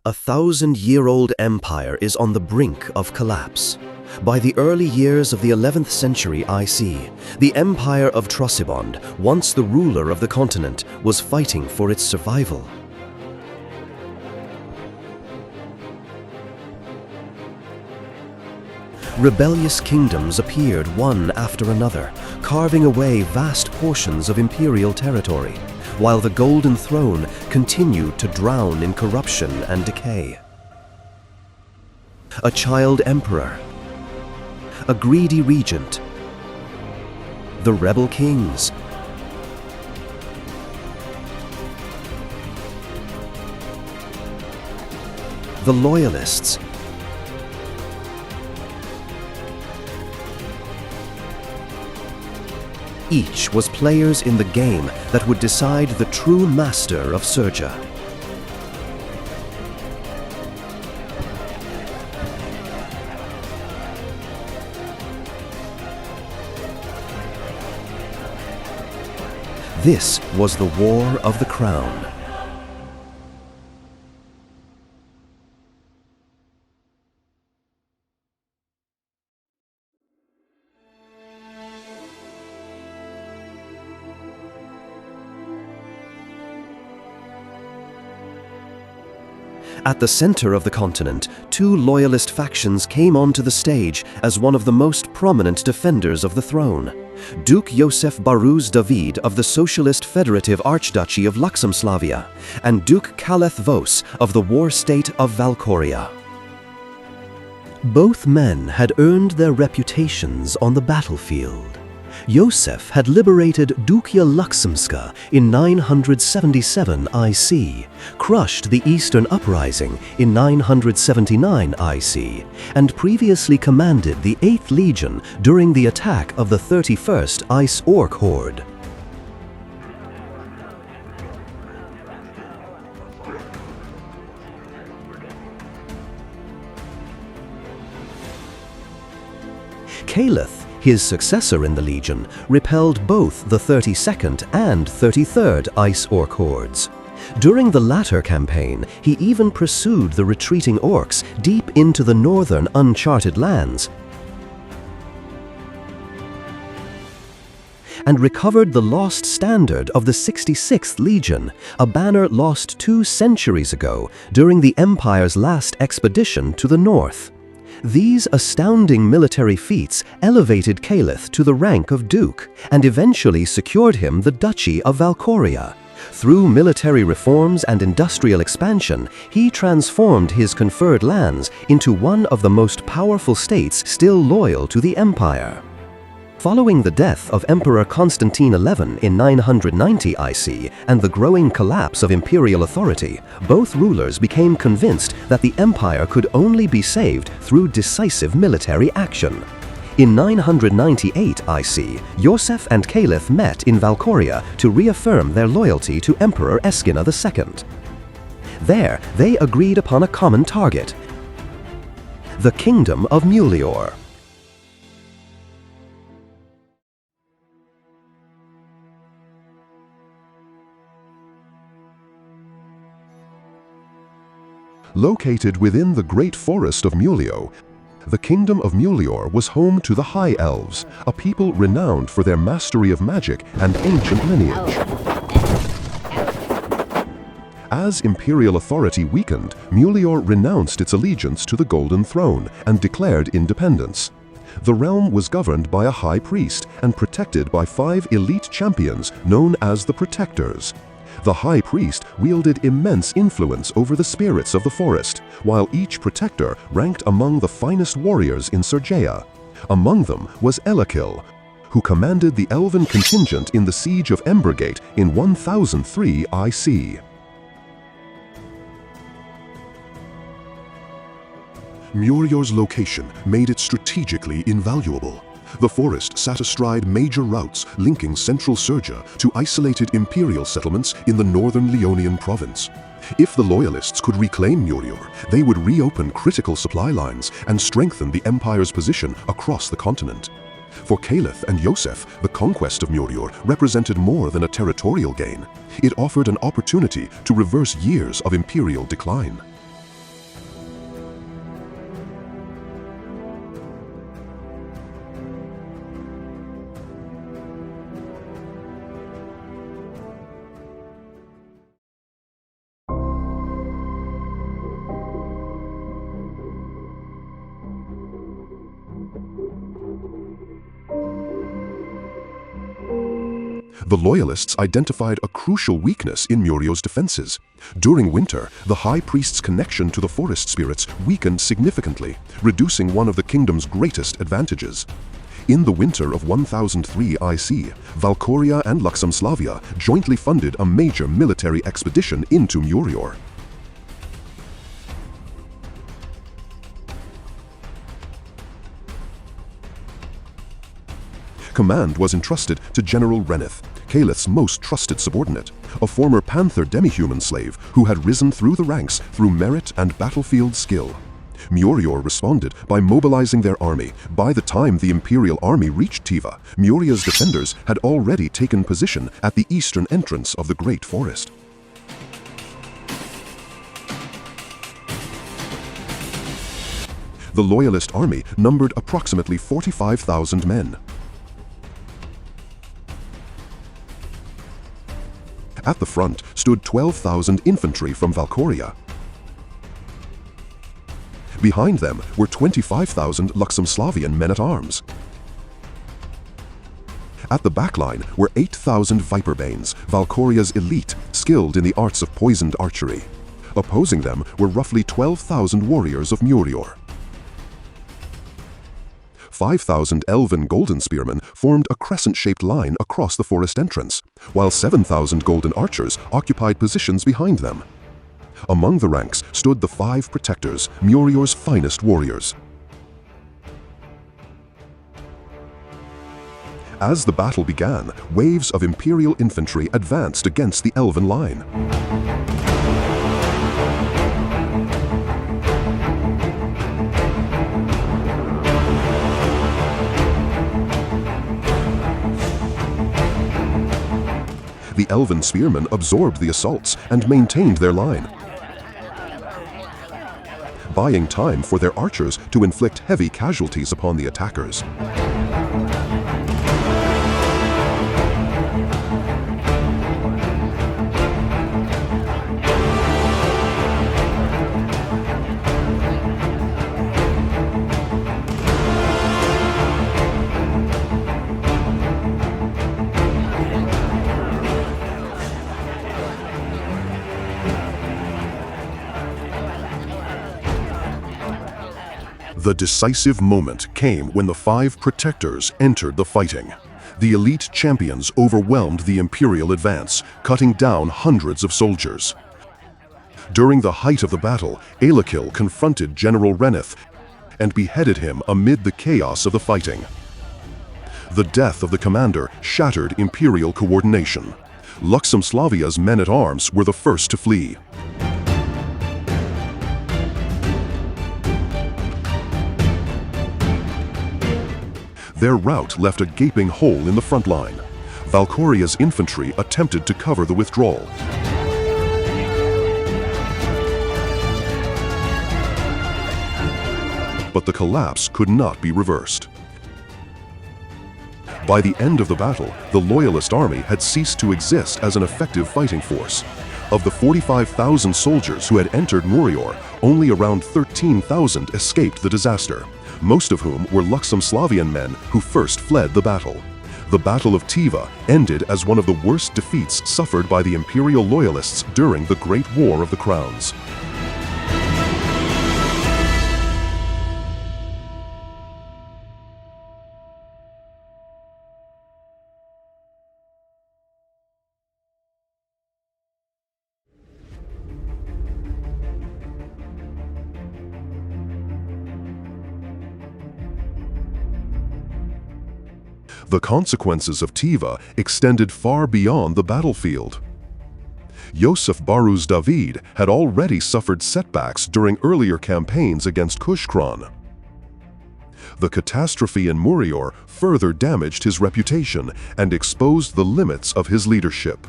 A 1,000-year-old empire is on the brink of collapse. By the early years of the 11th century IC, the Empire of Trosibond, once the ruler of the continent, was fighting for its survival. Rebellious kingdoms appeared one after another, carving away vast portions of imperial territory, while the Golden Throne continued to drown in corruption and decay. A child emperor, a greedy regent, the rebel kings, the loyalists, each was players in the game that would decide the true master of Sergia. This was the War of the Crown. At the center of the continent, two loyalist factions came onto the stage as one of the most prominent defenders of the throne. Duke Josef Baruz David of the Socialist Federative Archduchy of Luxemslavia and Duke Kaleth Vos of the war state of Valkoria. Both men had earned their reputations on the battlefield. Josef had liberated Dukia Luxemska in 977 IC, crushed the Eastern Uprising in 979 IC, and previously commanded the 8th Legion during the attack of the 31st Ice Orc Horde. Kaleth, his successor in the Legion, repelled both the 32nd and 33rd Ice Orc hordes. During the latter campaign, he even pursued the retreating orcs deep into the northern uncharted lands and recovered the lost standard of the 66th Legion, a banner lost 2 centuries ago during the Empire's last expedition to the north. These astounding military feats elevated Kaleth to the rank of Duke and eventually secured him the Duchy of Valkoria. Through military reforms and industrial expansion, he transformed his conferred lands into one of the most powerful states still loyal to the Empire. Following the death of Emperor Constantine XI in 990 IC and the growing collapse of imperial authority, both rulers became convinced that the empire could only be saved through decisive military action. In 998 IC, Josef and Kaleth met in Valkoria to reaffirm their loyalty to Emperor Eskina II. There, they agreed upon a common target: the Kingdom of Murior. Located within the Great Forest of Murior, the Kingdom of Murior was home to the High Elves, a people renowned for their mastery of magic and ancient lineage. As imperial authority weakened, Murior renounced its allegiance to the Golden Throne and declared independence. The realm was governed by a high priest and protected by 5 elite champions known as the Protectors. The High Priest wielded immense influence over the spirits of the forest, while each protector ranked among the finest warriors in Sergia. Among them was Elakil, who commanded the elven contingent in the siege of Embergate in 1003 IC. Murior's location made it strategically invaluable. The forest sat astride major routes linking central Sergia to isolated imperial settlements in the northern Leonian province. If the Loyalists could reclaim Murior, they would reopen critical supply lines and strengthen the Empire's position across the continent. For Kaleth and Josef, the conquest of Murior represented more than a territorial gain. It offered an opportunity to reverse years of imperial decline. The Loyalists identified a crucial weakness in Murior's defenses. During winter, the High Priest's connection to the forest spirits weakened significantly, reducing one of the kingdom's greatest advantages. In the winter of 1003 IC, Valkyria and Luxemslavia jointly funded a major military expedition into Murior. Command was entrusted to General Reneth, Calith's most trusted subordinate, a former Panther demi-human slave who had risen through the ranks through merit and battlefield skill. Murior responded by mobilizing their army. By the time the Imperial army reached Tiva, Murior's defenders had already taken position at the eastern entrance of the Great Forest. The Loyalist army numbered approximately 45,000 men. At the front stood 12,000 infantry from Valkyria. Behind them were 25,000 Luxemslavian men-at-arms. At the backline were 8,000 Viperbanes, Valkyria's elite, skilled in the arts of poisoned archery. Opposing them were roughly 12,000 warriors of Murior. 5,000 elven golden spearmen formed a crescent-shaped line across the forest entrance, while 7,000 golden archers occupied positions behind them. Among the ranks stood the 5 protectors, Murior's finest warriors. As the battle began, waves of Imperial infantry advanced against the elven line. The elven spearmen absorbed the assaults and maintained their line, buying time for their archers to inflict heavy casualties upon the attackers. The decisive moment came when the 5 protectors entered the fighting. The elite champions overwhelmed the Imperial advance, cutting down hundreds of soldiers. During the height of the battle, Aelakil confronted General Reneth and beheaded him amid the chaos of the fighting. The death of the commander shattered Imperial coordination. Luxemslavia's men-at-arms were the first to flee. Their rout left a gaping hole in the front line. Valkyria's infantry attempted to cover the withdrawal. But the collapse could not be reversed. By the end of the battle, the Loyalist army had ceased to exist as an effective fighting force. Of the 45,000 soldiers who had entered Murior, only around 13,000 escaped the disaster, most of whom were Luxemslavian men who first fled the battle. The Battle of Tiva ended as one of the worst defeats suffered by the Imperial Loyalists during the Great War of the Crowns. The consequences of Tiva extended far beyond the battlefield. Yosef Baruz David had already suffered setbacks during earlier campaigns against Kushkran. The catastrophe in Murior further damaged his reputation and exposed the limits of his leadership.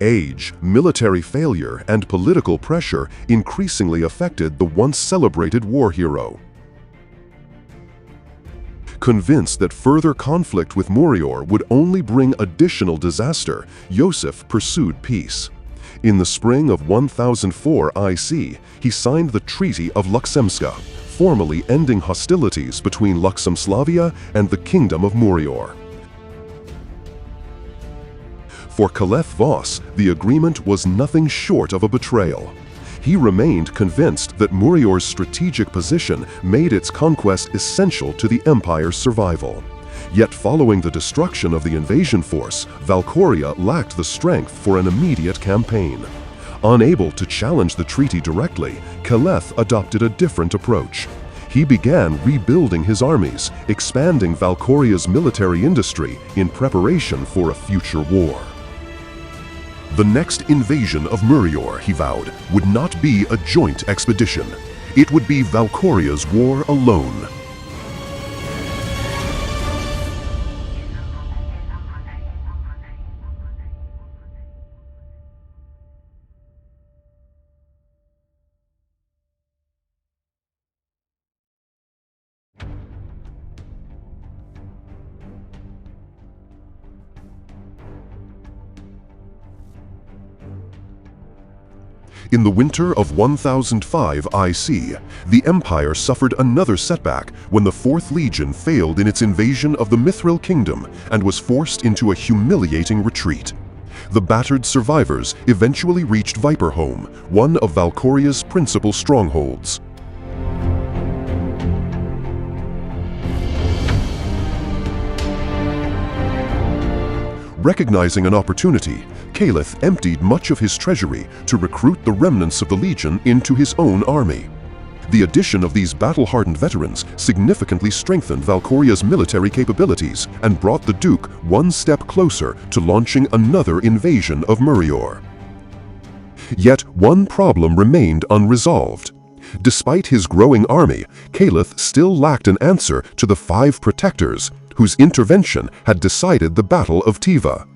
Age, military failure, and political pressure increasingly affected the once celebrated war hero. Convinced that further conflict with Murior would only bring additional disaster, Yosef pursued peace. In the spring of 1004 IC, he signed the Treaty of Luxemska, formally ending hostilities between Luxemslavia and the Kingdom of Murior. For Caliph Voss, the agreement was nothing short of a betrayal. He remained convinced that Murior's strategic position made its conquest essential to the empire's survival. Yet following the destruction of the invasion force, Valcoria lacked the strength for an immediate campaign. Unable to challenge the treaty directly, Caliph adopted a different approach. He began rebuilding his armies, expanding Valcoria's military industry in preparation for a future war. The next invasion of Murior, he vowed, would not be a joint expedition. It would be Valcoria's war alone. In the winter of 1005 IC, the Empire suffered another setback when the Fourth Legion failed in its invasion of the Mithril Kingdom and was forced into a humiliating retreat. The battered survivors eventually reached Viperhome, one of Valcoria's principal strongholds. Recognizing an opportunity, Caliph emptied much of his treasury to recruit the remnants of the Legion into his own army. The addition of these battle-hardened veterans significantly strengthened Valcoria's military capabilities and brought the Duke one step closer to launching another invasion of Murior. Yet one problem remained unresolved. Despite his growing army, Caliph still lacked an answer to the 5 protectors whose intervention had decided the Battle of Tiva.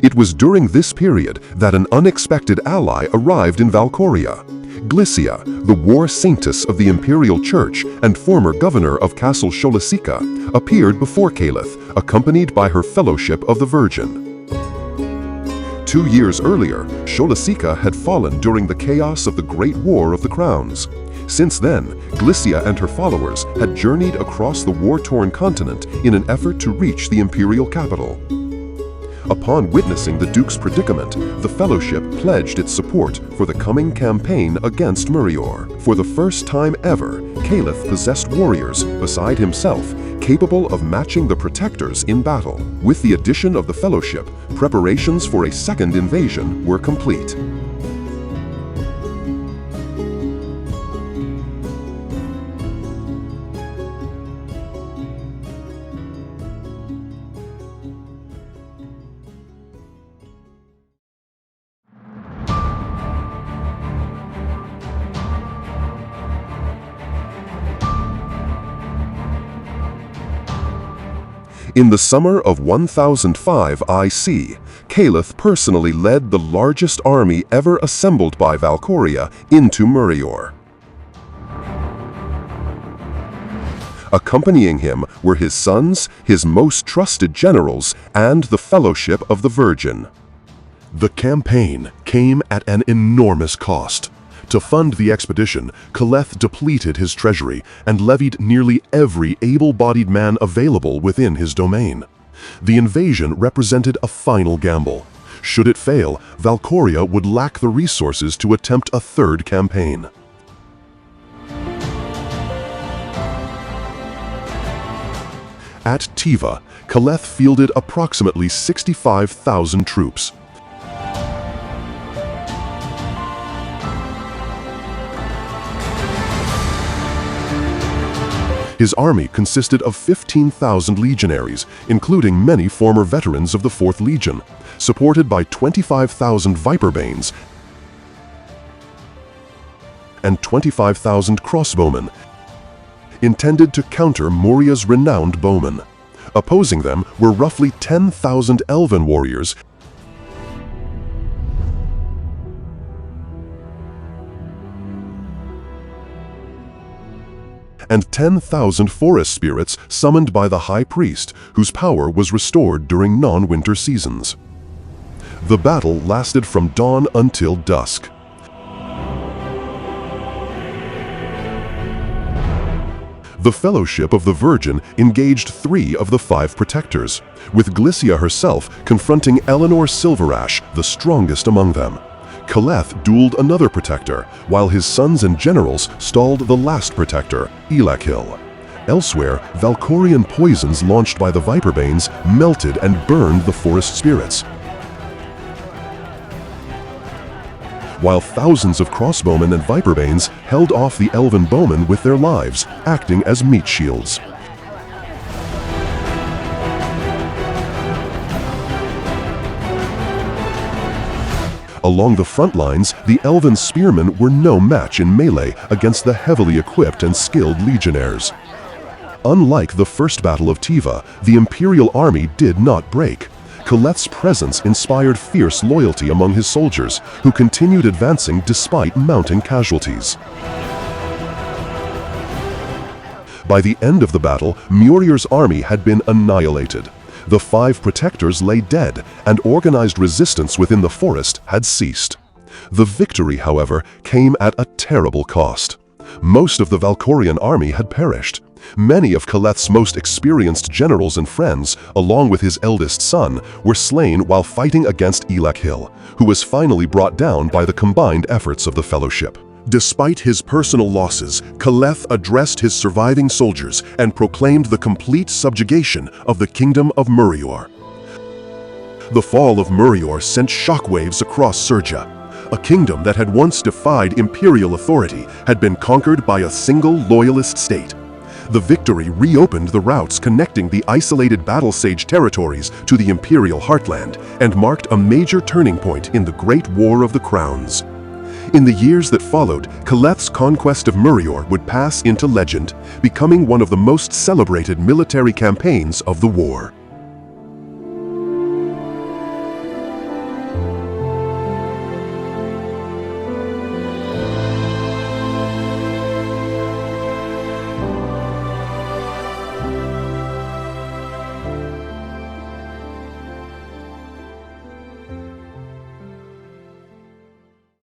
It was during this period that an unexpected ally arrived in Valcoria. Glycia, the war saintess of the Imperial Church and former governor of Castle Sholasica, appeared before Caliph, accompanied by her Fellowship of the Virgin. 2 years earlier, Sholasica had fallen during the chaos of the Great War of the Crowns. Since then, Glycia and her followers had journeyed across the war-torn continent in an effort to reach the imperial capital. Upon witnessing the Duke's predicament, the Fellowship pledged its support for the coming campaign against Murior. For the first time ever, Caliph possessed warriors, beside himself, capable of matching the protectors in battle. With the addition of the Fellowship, preparations for a second invasion were complete. In the summer of 1005 IC, Caliph personally led the largest army ever assembled by Valcoria into Murior. Accompanying him were his sons, his most trusted generals, and the Fellowship of the Virgin. The campaign came at an enormous cost. To fund the expedition, Caliph depleted his treasury and levied nearly every able-bodied man available within his domain. The invasion represented a final gamble. Should it fail, Valcoria would lack the resources to attempt a third campaign. At Tiva, Caliph fielded approximately 65,000 troops. His army consisted of 15,000 legionaries, including many former veterans of the Fourth Legion, supported by 25,000 Viperbanes and 25,000 crossbowmen, intended to counter Muria's renowned bowmen. Opposing them were roughly 10,000 elven warriors and 10,000 forest spirits summoned by the High Priest, whose power was restored during non-winter seasons. The battle lasted from dawn until dusk. The The Fellowship of the Virgin engaged 3 of the 5 protectors, with Glycia herself confronting Eleanor Silverash, the strongest among them. Caleth dueled another protector, while his sons and generals stalled the last protector, Elakhil. Elsewhere, Valkorian poisons launched by the Viperbanes melted and burned the forest spirits, while thousands of crossbowmen and Viperbanes held off the elven bowmen with their lives, acting as meat shields. Along the front lines, the elven spearmen were no match in melee against the heavily equipped and skilled legionnaires. Unlike the first Battle of Tiva, the Imperial army did not break. Caleth's presence inspired fierce loyalty among his soldiers, who continued advancing despite mounting casualties. By the end of the battle, Murior's army had been annihilated. The 5 protectors lay dead, and organized resistance within the forest had ceased. The victory, however, came at a terrible cost. Most of the Valkorian army had perished. Many of Caleth's most experienced generals and friends, along with his eldest son, were slain while fighting against Elakhil, who was finally brought down by the combined efforts of the Fellowship. Despite his personal losses, Caleth addressed his surviving soldiers and proclaimed the complete subjugation of the kingdom of Murior. The fall of Murior sent shockwaves across Sergia. A kingdom that had once defied imperial authority had been conquered by a single loyalist state. The victory reopened the routes connecting the isolated battle-sage territories to the imperial heartland and marked a major turning point in the Great War of the Crowns. In the years that followed, Caleth's conquest of Murior would pass into legend, becoming one of the most celebrated military campaigns of the war.